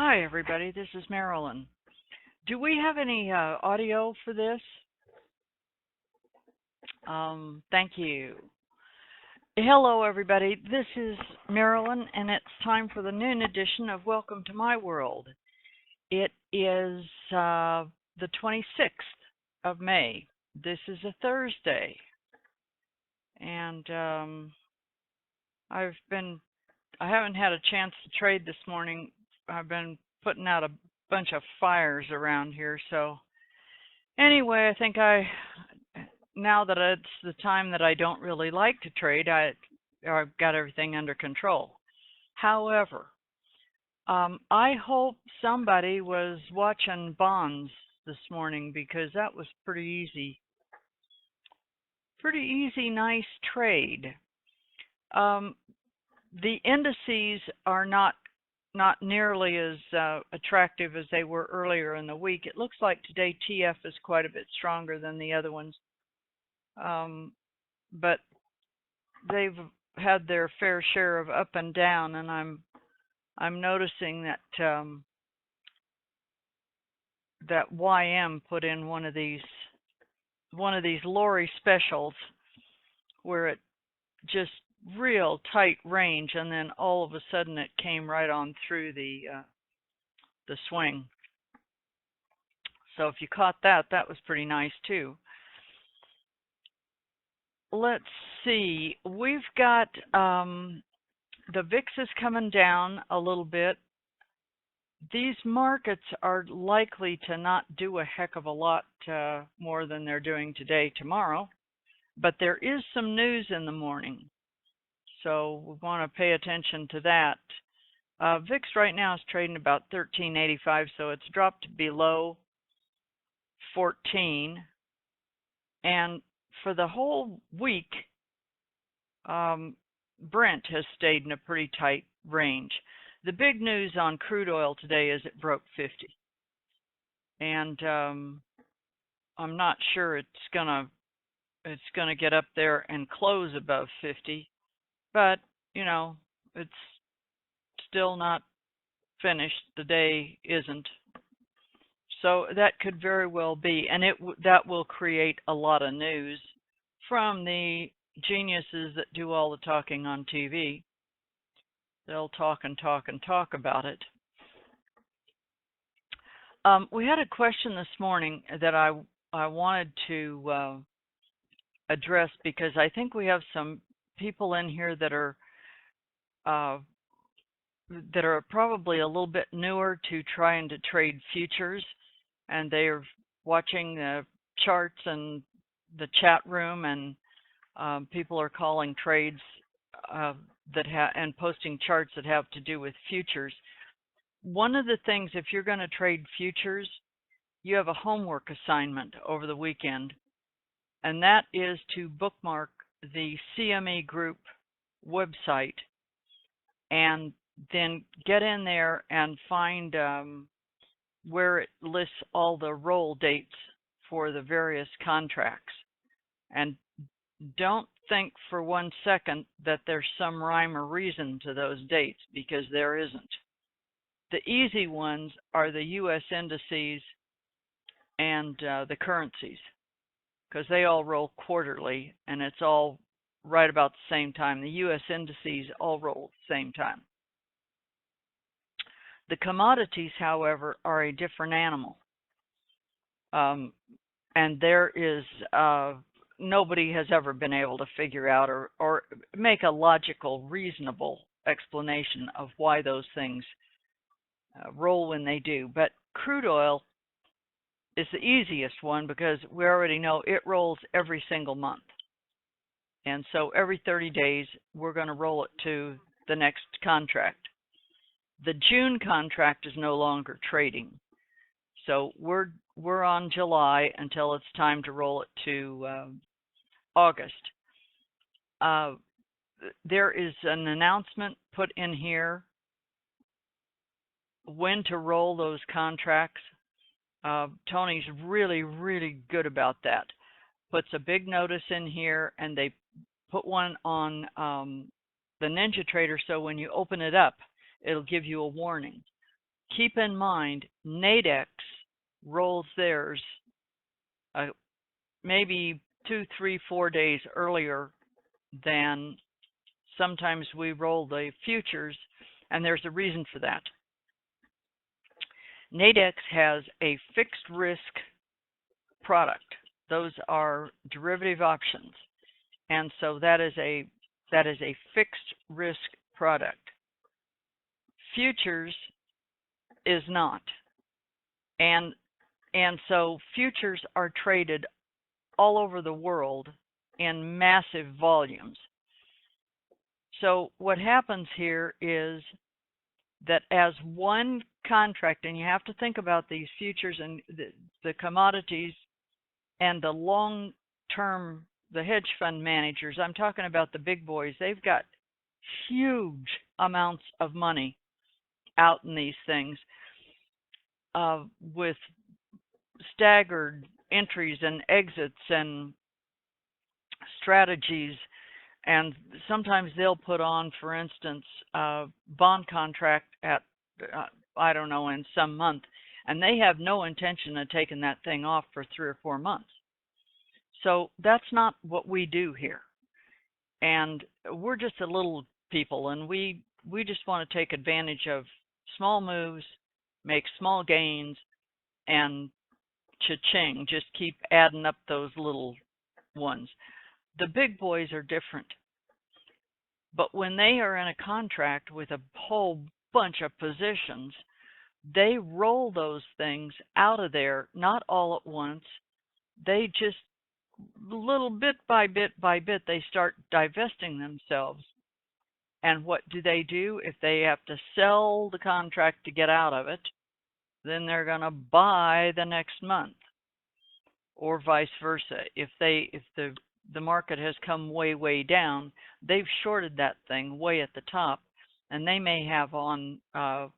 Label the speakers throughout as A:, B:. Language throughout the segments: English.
A: Hi, everybody. This is Marilyn. Do we have any audio for this? Thank you. Hello, everybody. This is Marilyn, and it's time for the noon edition of Welcome to My World. It is the 26th of May. This is a Thursday, and I haven't had a chance to trade this morning. I've been putting out a bunch of fires around here, so anyway, I think now that it's the time that I don't really like to trade, I've got everything under control. However, I hope somebody was watching bonds this morning because that was pretty easy. Pretty easy, nice trade. The indices are not nearly as attractive as they were earlier in the week. It looks like today TF is quite a bit stronger than the other ones. But they've had their fair share of up and down, and I'm noticing that that YM put in one of these Lori specials where it just real tight range, and then all of a sudden it came right on through the swing. So if you caught that, that was pretty nice too. Let's see. We've got the VIX is coming down a little bit. These markets are likely to not do a heck of a lot more than they're doing today, tomorrow. But there is some news in the morning, so we want to pay attention to that. VIX right now is trading about 1385, so it's dropped below 14. And for the whole week, Brent has stayed in a pretty tight range. The big news on crude oil today is it broke 50. And I'm not sure it's gonna get up there and close above 50, but you know, it's still not finished. The day isn't. So that could very well be, and that will create a lot of news from the geniuses that do all the talking on TV. They'll talk and talk and talk about it. We had a question this morning that I wanted to address because I think we have some people in here that are probably a little bit newer to trying to trade futures, and they are watching the charts and the chat room, and people are calling trades and posting charts that have to do with futures. One of the things, if you're going to trade futures, you have a homework assignment over the weekend, and that is to bookmark the CME Group website and then get in there and find where it lists all the roll dates for the various contracts. And don't think for 1 second that there's some rhyme or reason to those dates, because there isn't. The easy ones are the U.S. indices and the currencies, because they all roll quarterly, and it's all right about the same time. The U.S. indices all roll at the same time. The commodities, however, are a different animal. And there is nobody has ever been able to figure out or make a logical, reasonable explanation of why those things roll when they do. But crude oil is the easiest one because we already know it rolls every single month. And so every 30 days, we're going to roll it to the next contract. The June contract is no longer trading. So we're on July until it's time to roll it to August. There is an announcement put in here when to roll those contracts. Tony's really, really good about that. Puts a big notice in here, and they put one on the NinjaTrader, so when you open it up, it'll give you a warning. keep in mind, Nadex rolls theirs maybe 2, 3, 4 days earlier than sometimes we roll the futures, and there's a reason for that. Nadex has a fixed risk product. Those are derivative options, and so that is a fixed risk product. Futures is not, and so futures are traded all over the world in massive volumes. So what happens here is that as one contract, and you have to think about these futures and the commodities and the long-term, the hedge fund managers, I'm talking about the big boys, they've got huge amounts of money out in these things with staggered entries and exits and strategies. And sometimes they'll put on, for instance, a bond contract at, I don't know, in some month, and they have no intention of taking that thing off for 3 or 4 months. So that's not what we do here. And we're just a little people, and we just want to take advantage of small moves, make small gains, and cha-ching, just keep adding up those little ones. The big boys are different. But when they are in a contract with a whole bunch of positions, they roll those things out of there, not all at once. They just, little bit by bit by bit, they start divesting themselves. And what do? If they have to sell the contract to get out of it, then they're going to buy the next month, or vice versa. If the market has come way down, they've shorted that thing way at the top, and they may have on, $6,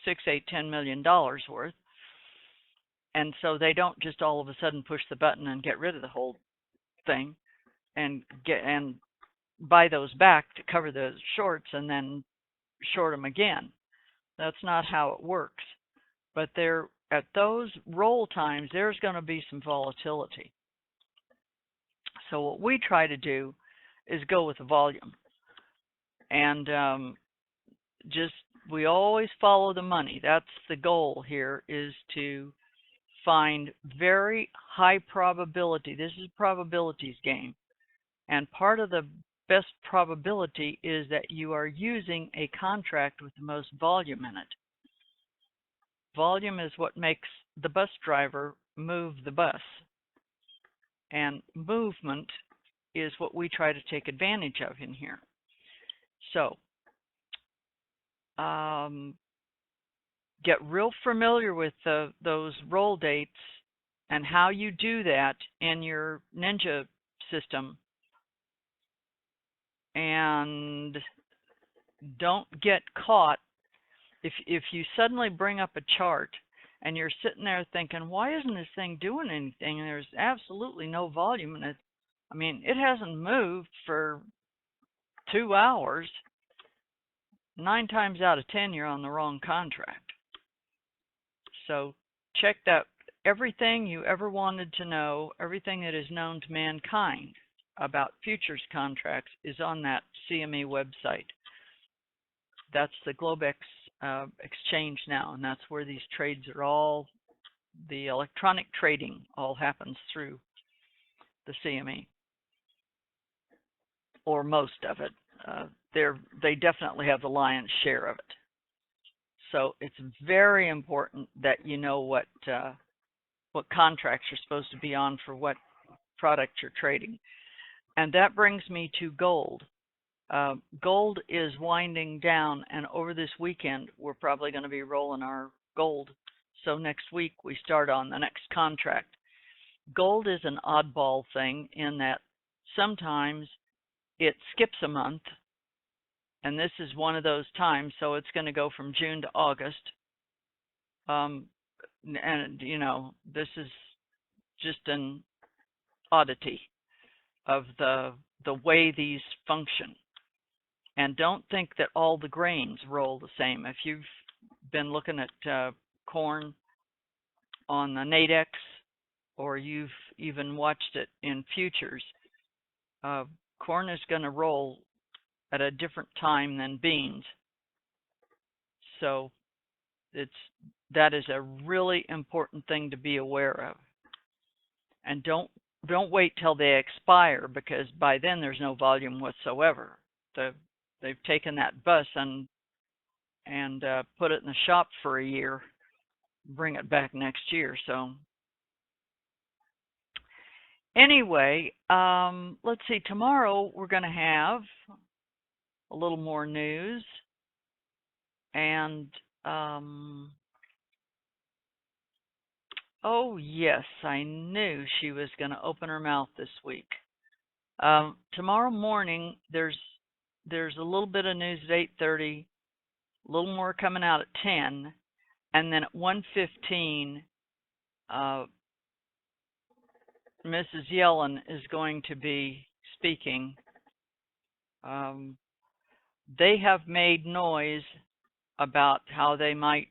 A: $8, $10 million worth, and so they don't just all of a sudden push the button and get rid of the whole thing and buy those back to cover the shorts and then short them again. That's not how it works. But at those roll times, there's going to be some volatility. So what we try to do is go with the volume, and we always follow the money. That's the goal here, is to find very high probability. This is a probabilities game, and part of the best probability is that you are using a contract with the most volume in it. Volume is what makes the bus driver move the bus, and movement is what we try to take advantage of in here. So get real familiar with those roll dates and how you do that in your Ninja system, and don't get caught if you suddenly bring up a chart and you're sitting there thinking, why isn't this thing doing anything? And there's absolutely no volume in it. I mean, it hasn't moved for 2 hours. 9 times out of 10, you're on the wrong contract. So check that. Everything you ever wanted to know, everything that is known to mankind about futures contracts is on that CME website. That's the Globex exchange now, and that's where these trades are all, the electronic trading all happens through the CME, or most of it. They definitely have the lion's share of it. So it's very important that you know what contracts you're supposed to be on for what product you're trading. And that brings me to gold. Gold is winding down, and over this weekend, we're probably going to be rolling our gold. So next week, we start on the next contract. Gold is an oddball thing in that sometimes it skips a month, and this is one of those times. So it's going to go from June to August. And, this is just an oddity of the way these function. And don't think that all the grains roll the same. If you've been looking at corn on the Nadex, or you've even watched it in futures, corn is going to roll at a different time than beans. So that is a really important thing to be aware of. And don't wait till they expire, because by then there's no volume whatsoever. They've taken that bus and put it in the shop for a year, bring it back next year. So anyway, let's see. Tomorrow we're going to have a little more news, and oh yes, I knew she was going to open her mouth this week. Tomorrow morning there's a little bit of news at 8:30, a little more coming out at 10, and then at 1:15, Mrs. Yellen is going to be speaking. They have made noise about how they might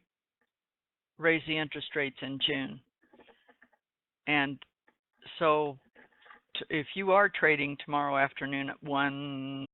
A: raise the interest rates in June. And so if you are trading tomorrow afternoon at 1